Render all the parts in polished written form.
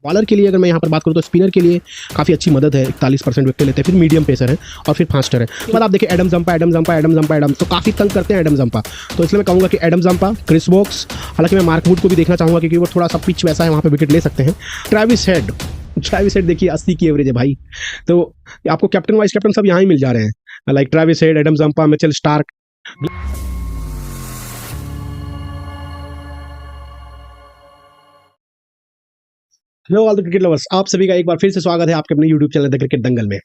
Bowler के लिए अगर मैं यहाँ पर बात करूँ तो स्पिनर के लिए काफ़ी अच्छी मदद है, 41% विकेट लेते हैं, फिर मीडियम पेसर है और फिर फास्टर है। उसके बाद आप देखिए एडम जंपा तो काफ़ी तंग करते हैं एडम जंपा, तो इसलिए मैं कहूँगा कि एडम जंपा, क्रिस वोक्स, हालांकि मैं मार्क वुड को भी देखना चाहूँगा क्योंकि वो थोड़ा सा पिच वैसा है, वहाँ पर विकेट ले सकते हैं। ट्रेविस हेड देखिए 80 की एवरेज है भाई, तो आपको कैप्टन वाइस कैप्टन सब यहाँ ही मिल जा रहे हैं, like Travis head, Adam Zampa, Mitchell Starc. Hello all the cricket lovers, आप सभी का एक बार फिर से स्वागत है आपके अपने यूट्यूब चैनल द क्रिकेट दंगल में।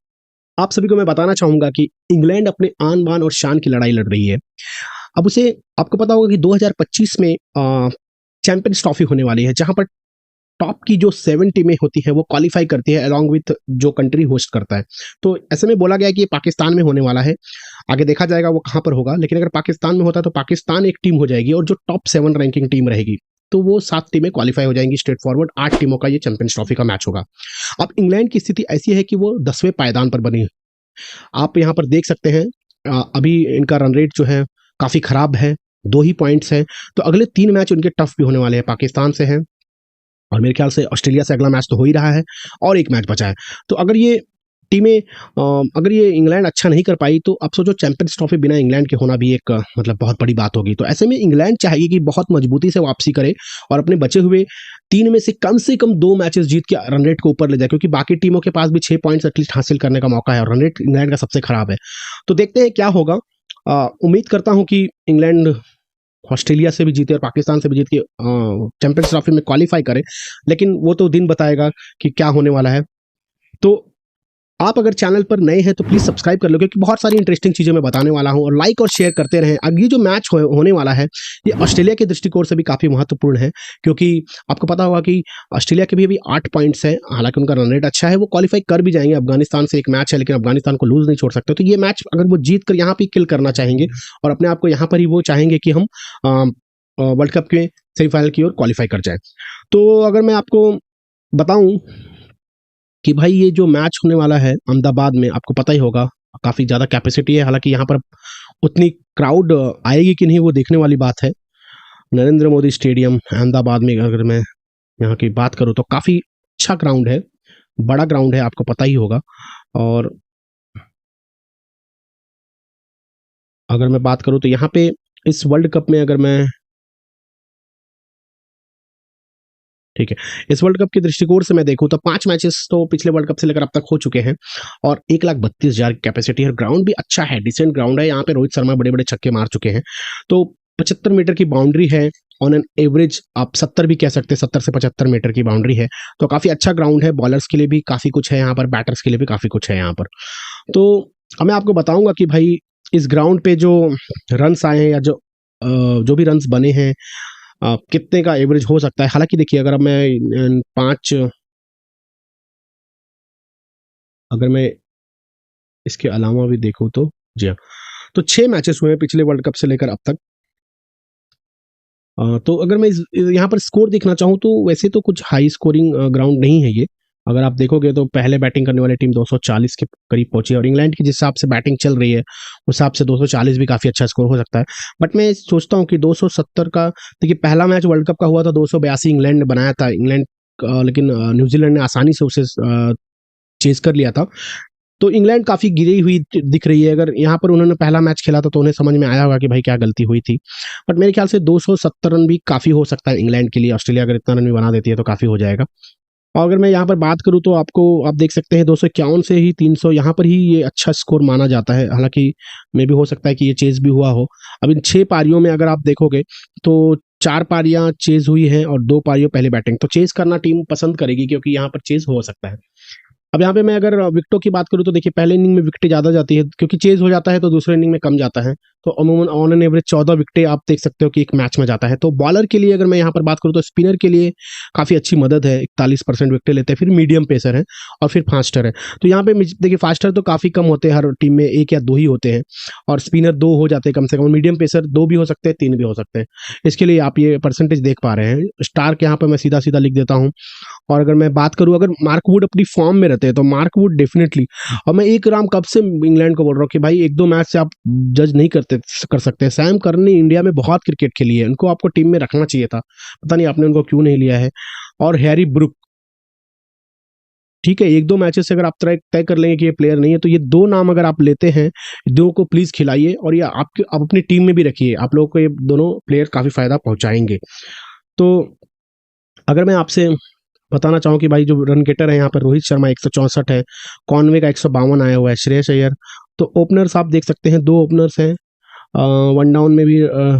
आप सभी को मैं बताना चाहूंगा कि इंग्लैंड अपने आन बान और शान की लड़ाई लड़ रही है। अब उसे आपको पता होगा कि 2025 में चैंपियंस ट्रॉफी होने वाली है, जहां पर टॉप की जो 7 टीमें होती है वो क्वालिफाई करती है अलॉन्ग विथ जो कंट्री होस्ट करता है। तो ऐसे में बोला गया कि ये पाकिस्तान में होने वाला है, आगे देखा जाएगा वो कहाँ पर होगा, लेकिन अगर पाकिस्तान में होता है तो पाकिस्तान एक टीम हो जाएगी और जो टॉप 7 रैंकिंग टीम रहेगी तो वो 7 टीमें क्वालिफाई हो जाएंगी स्ट्रेट फॉरवर्ड। 8 टीमों का ये चैंपियंस ट्रॉफी का मैच होगा। अब इंग्लैंड की स्थिति ऐसी है कि वो 10वें पायदान पर बनी है। आप यहाँ पर देख सकते हैं अभी इनका रन रेट जो है काफी खराब है, 2 ही पॉइंट्स है। तो अगले 3 मैच उनके टफ भी होने वाले हैं, पाकिस्तान से हैं और मेरे ख्याल से ऑस्ट्रेलिया से अगला मैच तो हो ही रहा है और एक मैच बचा है। तो अगर ये टीमें अगर ये इंग्लैंड अच्छा नहीं कर पाई तो अब सोचो चैंपियंस ट्रॉफी बिना इंग्लैंड के होना भी एक मतलब बहुत बड़ी बात होगी। तो ऐसे में इंग्लैंड चाहेगी कि बहुत मजबूती से वापसी करे और अपने बचे हुए 3 में से कम 2 मैचेस जीत के रन रेट को ऊपर ले जाए, क्योंकि बाकी टीमों के पास भी 6 पॉइंट्स एटलीस्ट हासिल करने का मौका है और रन रेट इंग्लैंड का सबसे खराब है। तो देखते हैं क्या होगा। उम्मीद करता हूं कि इंग्लैंड ऑस्ट्रेलिया से भी जीते और पाकिस्तान से भी जीत के चैंपियंस ट्रॉफी में क्वालिफाई करे, लेकिन वो तो दिन बताएगा कि क्या होने वाला है। तो आप अगर चैनल पर नए हैं तो प्लीज सब्सक्राइब कर लो, क्योंकि बहुत सारी इंटरेस्टिंग चीजें मैं बताने वाला हूं, और लाइक और शेयर करते रहें। अब ये जो मैच होने वाला है ये ऑस्ट्रेलिया के दृष्टिकोण से भी काफी महत्वपूर्ण है, क्योंकि आपको पता होगा कि ऑस्ट्रेलिया के भी अभी 8 पॉइंट्स है, हालांकि उनका रन रेट अच्छा है, वो क्वालिफाई कर भी जाएंगे। अफगानिस्तान से एक मैच है, लेकिन अफगानिस्तान को लूज नहीं छोड़ सकते। तो ये मैच अगर वो जीत कर यहाँ पे किल करना चाहेंगे और अपने आप को यहाँ पर ही वो चाहेंगे कि हम वर्ल्ड कप के सेमीफाइनल की ओर क्वालिफाई कर जाए। तो अगर मैं आपको बताऊं कि भाई ये जो मैच होने वाला है अहमदाबाद में, आपको पता ही होगा काफी ज्यादा कैपेसिटी है, हालांकि यहाँ पर उतनी क्राउड आएगी कि नहीं वो देखने वाली बात है। नरेंद्र मोदी स्टेडियम अहमदाबाद में अगर मैं यहाँ की बात करूँ तो काफी अच्छा ग्राउंड है, बड़ा ग्राउंड है, आपको पता ही होगा। और अगर मैं बात करूँ तो यहाँ पे इस वर्ल्ड कप में अगर मैं ठीक है, इस वर्ल्ड कप के दृष्टिकोण से मैं देखूं तो 5 मैचेस तो पिछले वर्ल्ड कप से लेकर अब तक हो चुके हैं और 1,32,000 की कैपेसिटी है। ग्राउंड भी अच्छा है, डिसेंट ग्राउंड है। यहाँ पे रोहित शर्मा बड़े बड़े छक्के मार चुके हैं। तो 75 मीटर की बाउंड्री है, ऑन एन एवरेज आप 70 भी कह सकते हैं, 70 से 75 मीटर की बाउंड्री है। तो काफी अच्छा ग्राउंड है, बॉलर्स के लिए भी काफी कुछ है यहाँ पर, बैटर्स के लिए भी काफी कुछ है यहाँ पर। तो अब मैं आपको बताऊंगा कि भाई इस ग्राउंड पे जो रन्स आए हैं या जो भी रन्स बने हैं कितने का एवरेज हो सकता है। हालांकि देखिए अगर मैं 5 अगर मैं इसके अलावा भी देखूं तो जी हाँ, तो 6 मैचेस हुए हैं पिछले वर्ल्ड कप से लेकर अब तक। तो अगर मैं यहाँ पर स्कोर देखना चाहूँ तो वैसे तो कुछ हाई स्कोरिंग ग्राउंड नहीं है ये। अगर आप देखोगे तो पहले बैटिंग करने वाली टीम 240 के करीब पहुंची है और इंग्लैंड की जिस हिसाब से बैटिंग चल रही है उस हिसाब से 240 भी काफी अच्छा स्कोर हो सकता है। बट मैं सोचता हूँ कि 270 का, देखिए पहला मैच वर्ल्ड कप का हुआ था 282 इंग्लैंड ने बनाया था, इंग्लैंड लेकिन न्यूजीलैंड ने आसानी से उसे चेज कर लिया था। तो इंग्लैंड काफी गिरी हुई दिख रही है। अगर यहाँ पर उन्होंने पहला मैच खेला था तो उन्हें समझ में आया होगा कि भाई क्या गलती हुई थी। बट मेरे ख्याल से 270 रन भी काफी हो सकता है इंग्लैंड के लिए। ऑस्ट्रेलिया अगर इतना रन भी बना देती है तो काफी हो जाएगा। और अगर मैं यहाँ पर बात करूँ तो आपको आप देख सकते हैं 251 से ही 300 यहाँ पर ही ये अच्छा स्कोर माना जाता है। हालांकि मे भी हो सकता है कि ये चेज भी हुआ हो। अब इन 6 पारियों में अगर आप देखोगे तो 4 पारियां चेज हुई हैं और 2 पारियों पहले बैटिंग। तो चेज करना टीम पसंद करेगी क्योंकि यहाँ पर चेज हो सकता है। अब यहाँ पे मैं अगर विकेटों की बात करूँ तो देखिए पहले इनिंग में विकेटें ज्यादा जाती है, क्योंकि चेज हो जाता है तो दूसरे इनिंग में कम जाता है। तो अमूमन ऑन एन एवरेज 14 विकेटें आप देख सकते हो कि एक मैच में जाता है। तो बॉलर के लिए अगर मैं यहाँ पर बात करूँ तो स्पिनर के लिए काफी अच्छी मदद है, 41% विकेटें लेते हैं, फिर मीडियम पेसर है और फिर फास्टर है। तो यहाँ पे देखिए फास्टर तो काफी कम होते हैं, हर टीम में 1 या 2 ही होते हैं, और स्पिनर 2 हो जाते हैं कम से कम। मीडियम पेसर 2 भी हो सकते हैं, 3 भी हो सकते हैं। इसके लिए आप ये परसेंटेज देख पा रहे हैं। स्टार्क यहाँ पर मैं सीधा सीधा लिख देता हूँ। और अगर मैं बात करूं अगर मार्क वुड अपनी फॉर्म में रहते हैं तो मार्क वुड डेफिनेटली, और मैं एक राम कब से इंग्लैंड को बोल रहा हूँ कि भाई 1-2 मैच से आप जज नहीं कर सकते। सैम करन ने इंडिया में बहुत क्रिकेट खेली है, उनको आपको टीम में रखना चाहिए था, पता नहीं आपने उनको क्यों नहीं लिया है। और हैरी ब्रुक ठीक है, 1-2 मैचेस से अगर आप तय तय कर लेंगे कि ये प्लेयर नहीं है, तो ये 2 नाम अगर आप लेते हैं, 2 को प्लीज़ खिलाइए और ये आपके आप अपनी टीम में भी रखिए। आप लोगों को ये दोनों प्लेयर काफ़ी फ़ायदा पहुँचाएँगे। तो अगर मैं आपसे बताना चाहूँ कि भाई जो रन गेटर है यहाँ पर रोहित शर्मा 164 है, कॉनवे का 152 आया हुआ है, श्रेयस अय्यर। तो ओपनर्स आप देख सकते हैं, 2 ओपनर्स हैं। वन डाउन में भी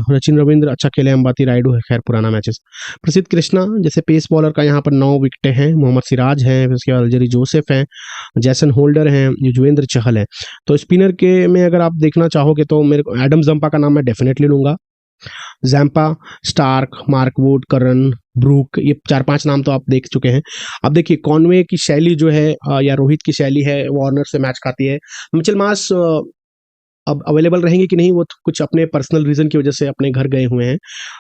सचिन रविंद्र अच्छा खेले, अंबाती रायडू है, खैर पुराना मैचेस। प्रसिद्ध कृष्णा जैसे पेस बॉलर का यहाँ पर 9 विकेटें हैं, मोहम्मद सिराज हैं, फिर उसके बाद अल्जरी जोसेफ हैं, जैसन होल्डर हैं, युजवेंद्र चहल है। तो स्पिनर के में अगर आप देखना चाहोगे तो मेरे को एडम जंपा का नाम मैं डेफिनेटली लूंगा। जैम्पा, स्टार्क, मार्कवुड, करन, ब्रूक, ये 4-5 नाम तो आप देख चुके हैं। अब देखिए कॉनवे की शैली जो है या रोहित की शैली है, वार्नर से मैच खाती है। मिचेल मार्श अब अवेलेबल रहेंगे कि नहीं, वो तो कुछ अपने पर्सनल रीज़न की वजह से अपने घर गए हुए हैं,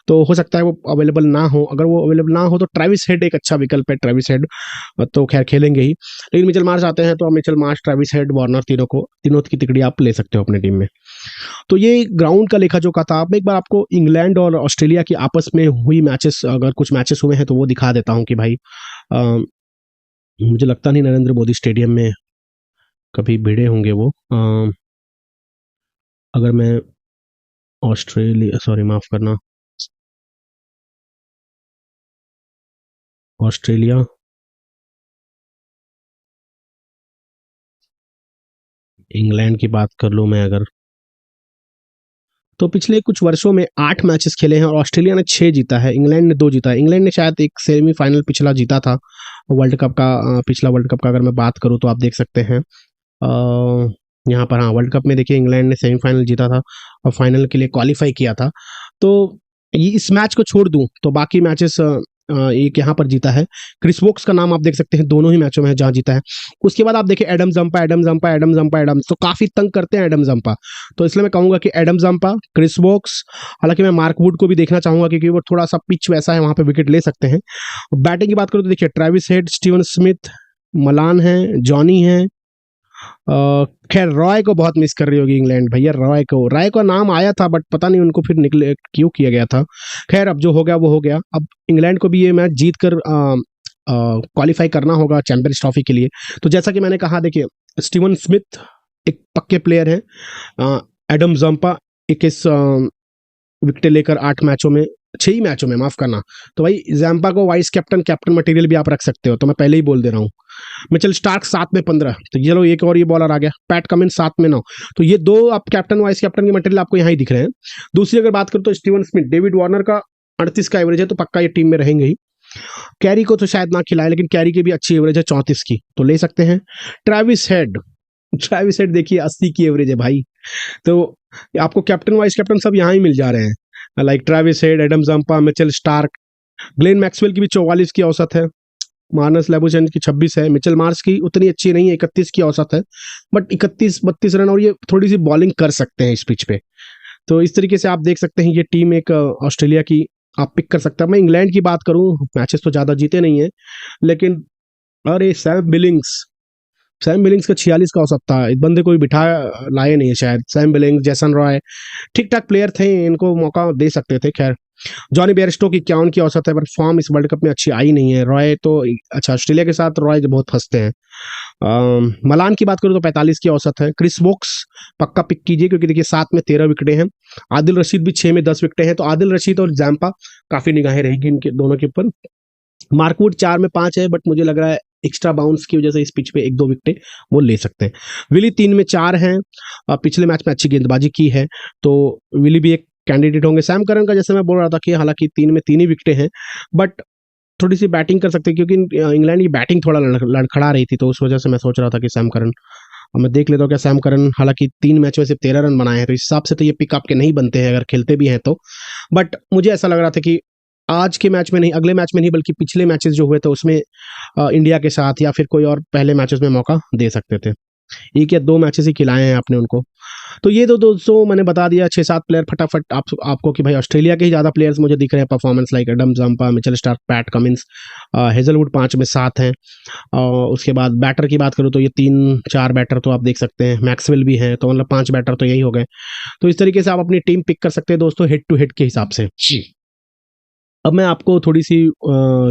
तो हो सकता है वो अवेलेबल ना हो। अगर वो अवेलेबल ना हो तो ट्रेविस हेड एक अच्छा विकल्प है, ट्रेविस हेड तो खैर खेलेंगे ही। लेकिन मिचेल मार्श आते हैं तो Mitchell Marsh, Travis head, Warner तीनों की तिकड़ी आप ले सकते हो अपनी टीम में। तो ये ग्राउंड का लेखा जोखा था। अब मैं एक बार आपको इंग्लैंड और ऑस्ट्रेलिया की आपस में हुई मैचेस, अगर कुछ मैचेस हुए हैं तो वो दिखा देता हूँ कि भाई मुझे लगता नहीं नरेंद्र मोदी स्टेडियम में कभी भिड़े होंगे वो। अगर मैं ऑस्ट्रेलिया, सॉरी माफ करना, ऑस्ट्रेलिया, इंग्लैंड की बात कर लूँ मैं अगर, तो पिछले कुछ वर्षों में 8 मैचेस खेले हैं और ऑस्ट्रेलिया ने 6 जीता है, इंग्लैंड ने 2 जीता है। इंग्लैंड ने शायद एक सेमीफाइनल पिछला जीता था वर्ल्ड कप का। पिछला वर्ल्ड कप का अगर मैं बात करूँ तो आप देख सकते हैं यहाँ पर, हाँ वर्ल्ड कप में देखिए इंग्लैंड ने सेमीफाइनल जीता था और फाइनल के लिए क्वालिफाई किया था। तो ये इस मैच को छोड़ दूं तो बाकी मैचेस एक यहाँ पर जीता है। क्रिस वोक्स का नाम आप देख सकते हैं, दोनों ही मैचों में है जहाँ जीता है। उसके बाद आप देखिए Adam Zampa, Adam Zampa, Adam Zampa, Adam, तो काफी तंग करते हैं एडम जंपा। तो इसलिए मैं कहूंगा कि एडम जंपा, क्रिस वोक्स, हालांकि मैं मार्क वुड को भी देखना चाहूंगा क्योंकि वो थोड़ा सा पिच वैसा है, वहां पे विकेट ले सकते हैं। बैटिंग की बात करूँ तो देखिए Travis head, Steven Smith, Malan है, जॉनी है। खैर रॉय को बहुत मिस कर रही होगी इंग्लैंड भैया, रॉय का नाम आया था बट पता नहीं उनको फिर निकले क्यों किया गया था। खैर अब जो हो गया वो हो गया। अब इंग्लैंड को भी ये मैच जीत कर क्वालिफाई करना होगा चैंपियंस ट्रॉफी के लिए। तो जैसा कि मैंने कहा, देखिए स्टीवन स्मिथ एक पक्के प्लेयर है, एडम जंपा 21 विकेट लेकर 8 मैचों में, 6 ही मैचों में, माफ करना। तो भाई जैम्पा को वाइस कैप्टन, कैप्टन मटेरियल भी आप रख सकते हो, तो मैं पहले ही बोल दे रहा हूँ। मिचेल स्टार्क 7 में 15, तो चलो एक और ये बॉलर आ गया, पैट कमिंस 7 में 9। तो ये 2 आप कैप्टन वाइस कैप्टन के मटेरियल आपको यहाँ ही दिख रहे हैं। दूसरी अगर बात करूँ तो स्टीवन स्मिथ, डेविड वार्नर का 38 का एवरेज है, तो पक्का ये टीम में रहेंगे ही। कैरी को तो शायद ना खिलाए, लेकिन कैरी की भी अच्छी एवरेज है 34 की, तो ले सकते हैं। ट्रेविस हेड, ट्रेविस हेड देखिए 80 की एवरेज है भाई, तो आपको कैप्टन वाइस कैप्टन सब यहाँ ही मिल जा रहे हैं, like Travis head, Adam Zampa, Mitchell Starc. Glenn Maxwell की भी 44 की औसत है, मार्नस लेबुचेन की 26 है, मिचेल मार्श की उतनी अच्छी नहीं है, 31 की औसत है, बट 31-32 रन, और ये थोड़ी सी बॉलिंग कर सकते हैं इस पिच पे। तो इस तरीके से आप देख सकते हैं ये टीम एक ऑस्ट्रेलिया की आप पिक कर सकते हैं। मैं इंग्लैंड की बात करूं, मैचेस तो ज़्यादा जीते नहीं है, लेकिन अरे सैम बिलिंग्स का 46 का औसत था, इस बंदे को भी बिठा लाए नहीं है शायद। सैम बिलिंग्स, जैसन रॉय ठीक ठाक प्लेयर थे, इनको मौका दे सकते थे। खैर जॉनी बेयरस्टो की 51 की औसत है, पर फॉर्म इस वर्ल्ड कप में अच्छी आई नहीं है। रॉय तो अच्छा, ऑस्ट्रेलिया के साथ रॉय बहुत फंसते हैं। मलान की बात करूं तो 45 की औसत है। क्रिस वोक्स पक्का पिक कीजिए क्योंकि देखिए 7 में 13 विकेटें हैं। आदिल रशीद भी 6 में 10 विकेटें हैं, तो आदिल रशीद और जैम्पा काफी निगाहें रहेगी इनके दोनों के ऊपर। मार्कवुड 4 में 5 है, बट मुझे लग रहा है एक्स्ट्रा बाउंस की वजह से इस पिच पे 1-2 विकेटें वो ले सकते हैं। विली 3 में 4 हैं, पिछले मैच में अच्छी गेंदबाजी की है, तो विली भी एक कैंडिडेट होंगे। सैम करन का जैसे मैं बोल रहा था कि हालांकि 3 में 3 ही विकेटें हैं, बट थोड़ी सी बैटिंग कर सकते हैं क्योंकि इंग्लैंड की बैटिंग थोड़ा लड़खड़ा रही थी, तो उस वजह से मैं सोच रहा था कि सैम करन, मैं देख लेता हूँ क्या सैम करन, हालांकि 3 मैच में सिर्फ 13 रन बनाए हैं, तो इस हिसाब से तो ये पिक आपके नहीं बनते हैं अगर खेलते भी हैं तो। बट मुझे ऐसा लग रहा था कि आज के मैच में नहीं, अगले मैच में नहीं, बल्कि पिछले मैचेस जो हुए थे उसमें इंडिया के साथ या फिर कोई और पहले मैचेस में मौका दे सकते थे। 1 या 2 मैचेस ही खिलाए हैं आपने उनको। तो ये तो दोस्तों मैंने बता दिया 6-7 प्लेयर फटाफट आपको कि भाई ऑस्ट्रेलिया के ही ज़्यादा प्लेयर्स मुझे दिख रहे हैं performance, like Adam Zampa, Mitchell Starc, PAT Cummins, Hazlewood 5 में 7 हैं। उसके बाद बैटर की बात करूँ तो ये 3-4 बैटर तो आप देख सकते हैं, मैक्सवेल भी हैं, तो मतलब 5 बैटर तो यही हो गए। तो इस तरीके से आप अपनी टीम पिक कर सकते हैं दोस्तों हेड टू हेड के हिसाब से। जी, अब मैं आपको थोड़ी सी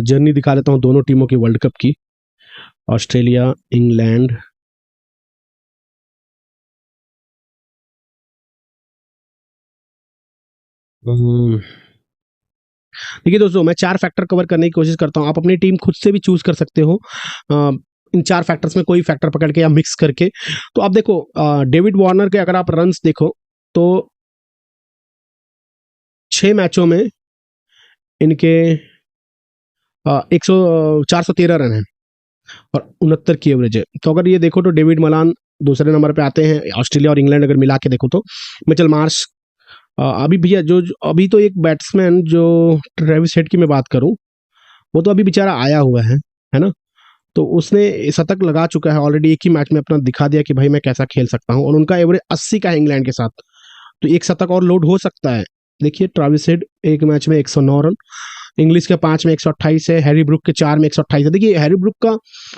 जर्नी दिखा देता हूँ दोनों टीमों की वर्ल्ड कप की। ऑस्ट्रेलिया, इंग्लैंड, अम, देखिए दोस्तों, मैं 4 फैक्टर कवर करने की कोशिश करता हूँ। आप अपनी टीम खुद से भी चूज़ कर सकते हो। इन 4 फैक्टर्स में कोई फैक्टर पकड़ के या मिक्स करके। तो आप देखो, डेविड वार्नर के अगर आप रन्स देखो तो 6 मैचों में इनके 413 रन हैं और 69 की एवरेज है। तो अगर ये देखो तो डेविड मलान दूसरे नंबर पे आते हैं। ऑस्ट्रेलिया और इंग्लैंड अगर मिला के देखो तो मिचेल मार्श, अभी भैया अभी तो एक बैट्समैन जो ट्रेविस हेड की मैं बात करूं, वो तो अभी बेचारा आया हुआ है ना। तो उसने शतक लगा चुका है ऑलरेडी, एक ही मैच में अपना दिखा दिया कि भाई मैं कैसा खेल सकता हूं। और उनका एवरेज 80 का है इंग्लैंड के साथ, तो एक शतक और लोड हो सकता है। देखिए ट्रेविस हेड एक मैच में 109 रन, इंग्लिश के 5 में 128 है, हैरी ब्रुक के 4 में 128 है। देखिए हैरी ब्रुक का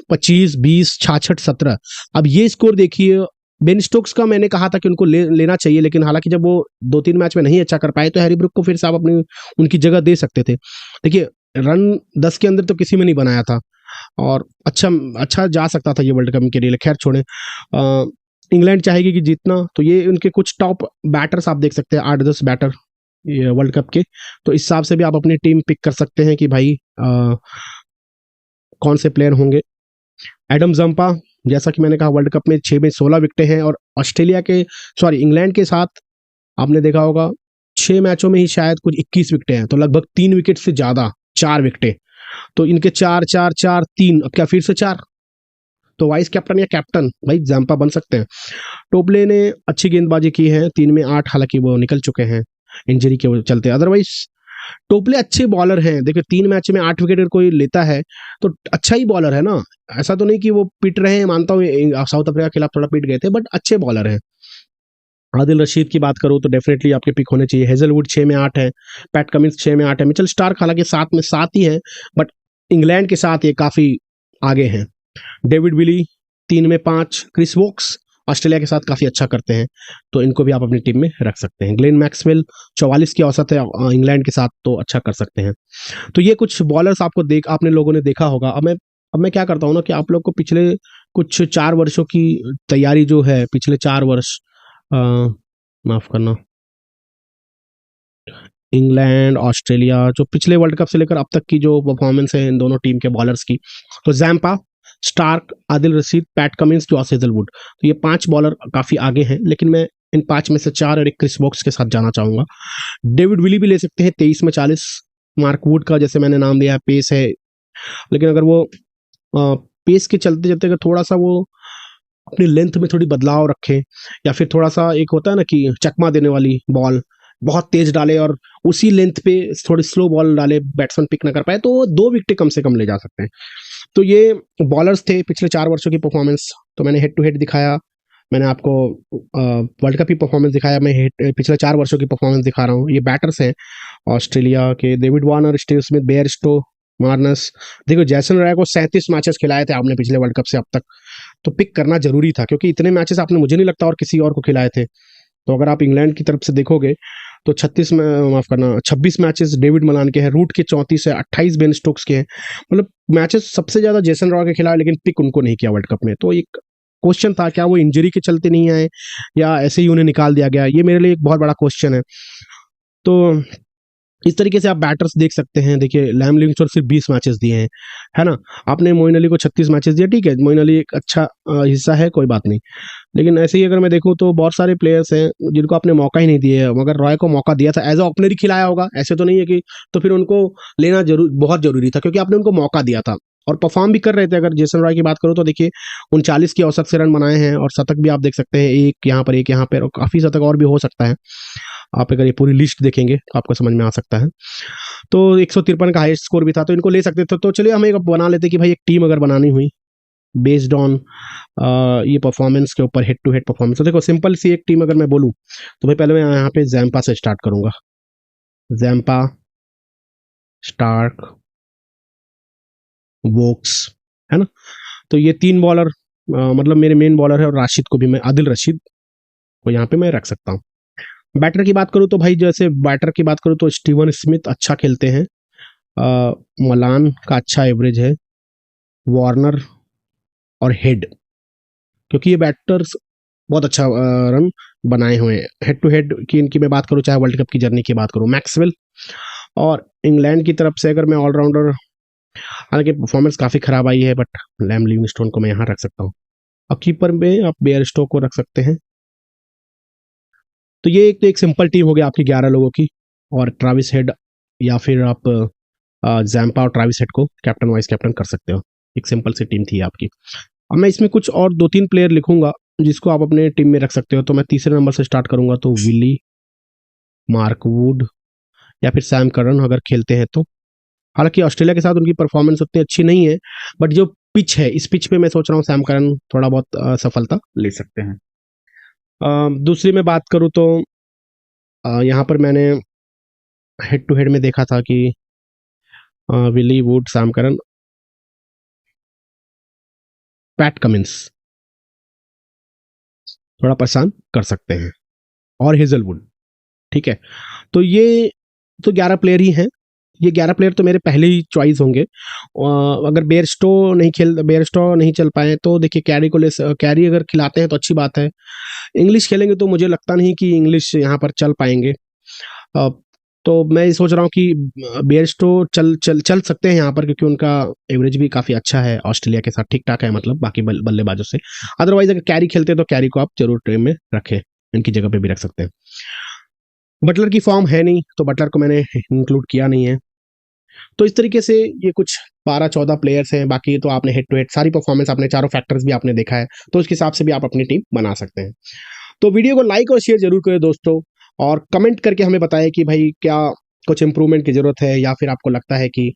25, 20, 66, 17। अब ये स्कोर देखिए, बेन स्टोक्स का मैंने कहा था कि उनको लेना चाहिए, लेकिन हालांकि जब वो 2-3 मैच में नहीं अच्छा कर पाए तो हैरी ब्रुक को फिर से आप अपनी उनकी जगह दे सकते थे। देखिए रन 10 के अंदर तो किसी में नहीं बनाया था और अच्छा अच्छा जा सकता था ये वर्ल्ड कप के लिए। खैर छोड़े, इंग्लैंड चाहेगी कि जीतना, तो ये उनके कुछ टॉप बैटर्स आप देख सकते हैं, 8-10 बैटर ये वर्ल्ड कप के। तो इस हिसाब से भी आप अपनी टीम पिक कर सकते हैं कि भाई कौन से प्लेयर होंगे। एडम जंपा, जैसा कि मैंने कहा, वर्ल्ड कप में 6 में 16 विकेटें हैं और ऑस्ट्रेलिया के सॉरी इंग्लैंड के साथ आपने देखा होगा 6 मैचों में ही शायद कुछ 21 विकेटें हैं, तो लगभग 3 विकेट से ज़्यादा, 4 विकेटें। तो इनके 4-4-4-3, अब क्या फिर से 4, तो वाइस कैप्टन या कैप्टन भाई जंपा बन सकते हैं। टोपले ने अच्छी गेंदबाजी की है, 3 में 8, हालांकि वो निकल चुके हैं इंजरी के चलते। अदरवाइज टोपले अच्छे बॉलर हैं। देखिए 3 मैच में 8 विकेट अगर कोई लेता है तो अच्छा ही बॉलर है ना। ऐसा तो नहीं कि वो पिट रहे हैं, मानता हूँ साउथ अफ्रीका के खिलाफ थोड़ा पिट गए थे, बट अच्छे बॉलर हैं। आदिल रशीद की बात करूँ तो डेफिनेटली आपके पिक होने चाहिए। हेजलवुड 6 में 8 है, पैट कमिंस 6 में 8 है, मिचेल स्टार्क हालांकि 7 में 7 ही है, बट इंग्लैंड के साथ ये काफ़ी आगे हैं। डेविड विली 3 में 5, क्रिस वोक्स ऑस्ट्रेलिया के साथ काफ़ी अच्छा करते हैं, तो इनको भी आप अपनी टीम में रख सकते हैं। ग्लेन मैक्सवेल 44 की औसत है इंग्लैंड के साथ, तो अच्छा कर सकते हैं। तो ये कुछ बॉलर्स आपने लोगों ने देखा होगा। अब मैं क्या करता हूँ ना कि आप लोग को पिछले कुछ 4 वर्षों की तैयारी जो है, पिछले 4 वर्ष, माफ करना, इंग्लैंड ऑस्ट्रेलिया जो पिछले वर्ल्ड कप से लेकर अब तक की जो परफॉर्मेंस है इन दोनों टीम के बॉलर्स की, तो Zampa, Starc, Adil Rashid, Pat Cummins, Josh Hazlewood, तो ये 5 बॉलर काफ़ी आगे हैं। लेकिन मैं इन 5 में से 4 और एक क्रिस वोक्स के साथ जाना चाहूँगा। डेविड विली भी ले सकते हैं 23 में 40। मार्क वुड का जैसे मैंने नाम लिया है, पेस है, लेकिन अगर वो पेस के चलते चलते अगर थोड़ा सा वो अपनी लेंथ में थोड़ी बदलाव रखें, या फिर थोड़ा सा एक होता है ना कि चकमा देने वाली बॉल बहुत तेज डाले और उसी लेंथ पे थोड़ी स्लो बॉल डाले, बैट्समैन पिक ना कर पाए, तो वो 2 विकेट कम से कम ले जा सकते हैं। तो ये बॉलर्स थे पिछले 4 वर्षों की परफॉर्मेंस। तो मैंने हेड टू हेड दिखाया, मैंने आपको वर्ल्ड कप की परफॉर्मेंस दिखाया, मैं पिछले 4 वर्षों की परफॉर्मेंस दिखा रहा हूँ। ये बैटर्स हैं ऑस्ट्रेलिया के, David Warner, Steve Smith, Bairstow, Marnus. देखो जैसन रॉय को 37 मैचेस खिलाए थे आपने पिछले वर्ल्ड कप से अब तक, तो पिक करना जरूरी था, क्योंकि इतने मैचेस आपने मुझे नहीं लगता और किसी और को खिलाए थे। तो अगर आप इंग्लैंड की तरफ से देखोगे तो 36 में माफ करना 26 मैचेस डेविड मलान के हैं, रूट के 34 है, 28 बेन स्टोक्स के हैं। मतलब मैचेस सबसे ज्यादा जेसन रॉय के खिलाए, लेकिन पिक उनको नहीं किया वर्ल्ड कप में। तो एक क्वेश्चन था, क्या वो इंजरी के चलते नहीं आए या ऐसे ही उन्हें निकाल दिया गया, ये मेरे लिए एक बहुत बड़ा क्वेश्चन है। तो इस तरीके से आप बैटर्स देख सकते हैं। देखिए लैम लिविंगस्टोन सिर्फ 20 मैचेस दिए हैं, है ना। आपने मोइन अली को 36 मैचेस दिए, ठीक है, मोइन अली एक अच्छा हिस्सा है, कोई बात नहीं। लेकिन ऐसे ही अगर मैं देखूं तो बहुत सारे प्लेयर्स हैं जिनको आपने मौका ही नहीं दिया है, मगर रॉय को मौका दिया था, एज अ ओपनर ही खिलाया होगा, ऐसे तो नहीं है कि, तो फिर उनको लेना बहुत जरूरी था, क्योंकि आपने उनको मौका दिया था और परफॉर्म भी कर रहे थे। अगर जेसन रॉय की बात करूं तो देखिए 39 की औसत से रन बनाए हैं और शतक भी आप देख सकते हैं, एक यहाँ पर एक यहाँ पर, और काफी शतक और भी हो सकता है। आप अगर ये पूरी लिस्ट देखेंगे तो आपको समझ में आ सकता है। तो 153 का हाईएस्ट स्कोर भी था, तो इनको ले सकते थे। तो चलिए हम एक बना लेते कि भाई एक टीम अगर बनानी हुई बेस्ड ऑन ये परफॉर्मेंस के ऊपर, हेड टू हेड परफॉर्मेंस, तो देखो सिंपल सी एक टीम अगर मैं बोलूँ तो भाई पहले मैं यहाँ पे जैम्पा से स्टार्ट करूंगा। जैम्पा, स्टार्क, वोक्स, है ना। तो ये 3 बॉलर मतलब मेरे मेन बॉलर है, और राशिद को भी मैं, आदिल रशीद को यहाँ पे मैं रख सकता हूँ। बैटर की बात करूँ तो भाई, जैसे बैटर की बात करूँ तो स्टीवन स्मिथ अच्छा खेलते हैं, मलान का अच्छा एवरेज है, वार्नर और हेड, क्योंकि ये बैटर्स बहुत अच्छा रन बनाए हुए हैं। हेड टू हेड की इनकी मैं बात करूँ, चाहे वर्ल्ड कप की जर्नी की बात करूँ, मैक्सवेल। और इंग्लैंड की तरफ से अगर मैं ऑलराउंडर, हालांकि परफॉर्मेंस काफ़ी खराब आई है, बट लैम लिविंगस्टोन को मैं यहाँ रख सकता हूँ। अब कीपर में आप बेयर स्टोक को रख सकते हैं। तो ये एक सिंपल टीम हो गया आपकी 11 लोगों की, और ट्राविस हेड या फिर आप जैम्पा और ट्राविस हेड को कैप्टन वाइस कैप्टन कर सकते हो। एक सिंपल सी टीम थी आपकी। अब मैं इसमें कुछ और 2-3 प्लेयर लिखूंगा जिसको आप अपने टीम में रख सकते हो। तो मैं तीसरे नंबर से स्टार्ट करूंगा, तो विली, मार्क वुड या फिर सैम करन अगर खेलते हैं तो। हालांकि ऑस्ट्रेलिया के साथ उनकी परफॉर्मेंस उतनी अच्छी नहीं है, बट जो पिच है, इस पिच पे मैं सोच रहा हूँ सैम करन थोड़ा बहुत सफलता ले सकते हैं। दूसरी में बात करूँ तो यहाँ पर मैंने हेड टू हेड में देखा था कि Willey, Wood, Sam Curran, Pat Cummins थोड़ा परेशान कर सकते हैं, और हेजलवुड। ठीक है, तो ये तो 11 प्लेयर ही हैं। ये 11 प्लेयर तो मेरे पहले ही चॉइस होंगे। अगर बेयरस्टो नहीं चल पाए तो देखिए कैरी अगर खिलाते हैं तो अच्छी बात है। इंग्लिश खेलेंगे तो मुझे लगता नहीं कि इंग्लिश यहाँ पर चल पाएंगे। अ, तो मैं ये सोच रहा हूँ कि बेयरस्टो चल सकते हैं यहाँ पर, क्योंकि उनका एवरेज भी काफ़ी अच्छा है ऑस्ट्रेलिया के साथ, ठीक ठाक है मतलब बाकी बल्लेबाजों से। अदरवाइज अगर कैरी खेलते हैं तो कैरी को आप जरूर टीम में रखें, इनकी जगह पे भी रख सकते हैं। बटलर की फॉर्म है नहीं, तो बटलर को मैंने इंक्लूड किया नहीं है। तो इस तरीके से ये कुछ 12-14 प्लेयर्स हैं। बाकी तो आपने हेड टू हेड सारी परफॉर्मेंस, आपने चारों फैक्टर्स भी आपने देखा है, तो उसके हिसाब से भी आप अपनी टीम बना सकते हैं। तो वीडियो को लाइक और शेयर जरूर करें दोस्तों, और कमेंट करके हमें बताएं कि भाई क्या कुछ इंप्रूवमेंट की जरूरत है, या फिर आपको लगता है कि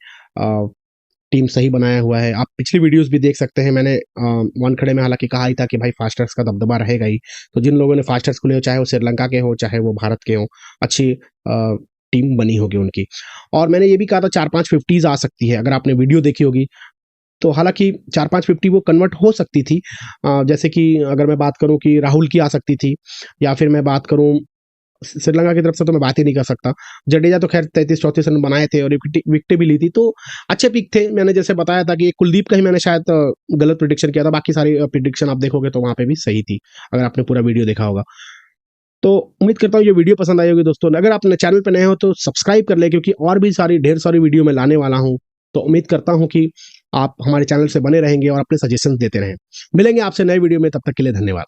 टीम सही बनाया हुआ है। आप पिछली वीडियोस भी देख सकते हैं। मैंने वानखेड़े में हालांकि कहा ही था कि भाई फास्टर्स का दबदबा रहेगा ही। तो जिन लोगों ने फास्टर्स खुले हो, चाहे वो श्रीलंका के हो चाहे वो भारत के हो, अच्छी टीम बनी होगी उनकी। और मैंने ये भी कहा था 4-5 50s आ सकती है, अगर आपने वीडियो देखी होगी तो। हालांकि 4-5 50 वो कन्वर्ट हो सकती थी। जैसे कि अगर मैं बात करूं कि राहुल की आ सकती थी, या फिर मैं बात करूं श्रीलंका की तरफ से तो मैं बात ही नहीं कर सकता। जडेजा तो खैर 33-34 रन बनाए थे और विकेटें भी ली थी, तो अच्छे पिक थे। मैंने जैसे बताया था कि एक कुलदीप का ही मैंने शायद गलत प्रिडिक्शन किया था, बाकी सारी प्रिडिक्शन आप देखोगे तो वहां पे भी सही थी, अगर आपने पूरा वीडियो देखा होगा। तो उम्मीद करता हूँ ये वीडियो पसंद आई होगी दोस्तों। अगर आप चैनल पर नए हो तो सब्सक्राइब कर ले, क्योंकि और भी ढेर सारी वीडियो मैं लाने वाला हूँ। तो उम्मीद करता हूँ कि आप हमारे चैनल से बने रहेंगे और अपने सजेशन देते रहें। मिलेंगे आपसे नए वीडियो में, तब तक के लिए धन्यवाद।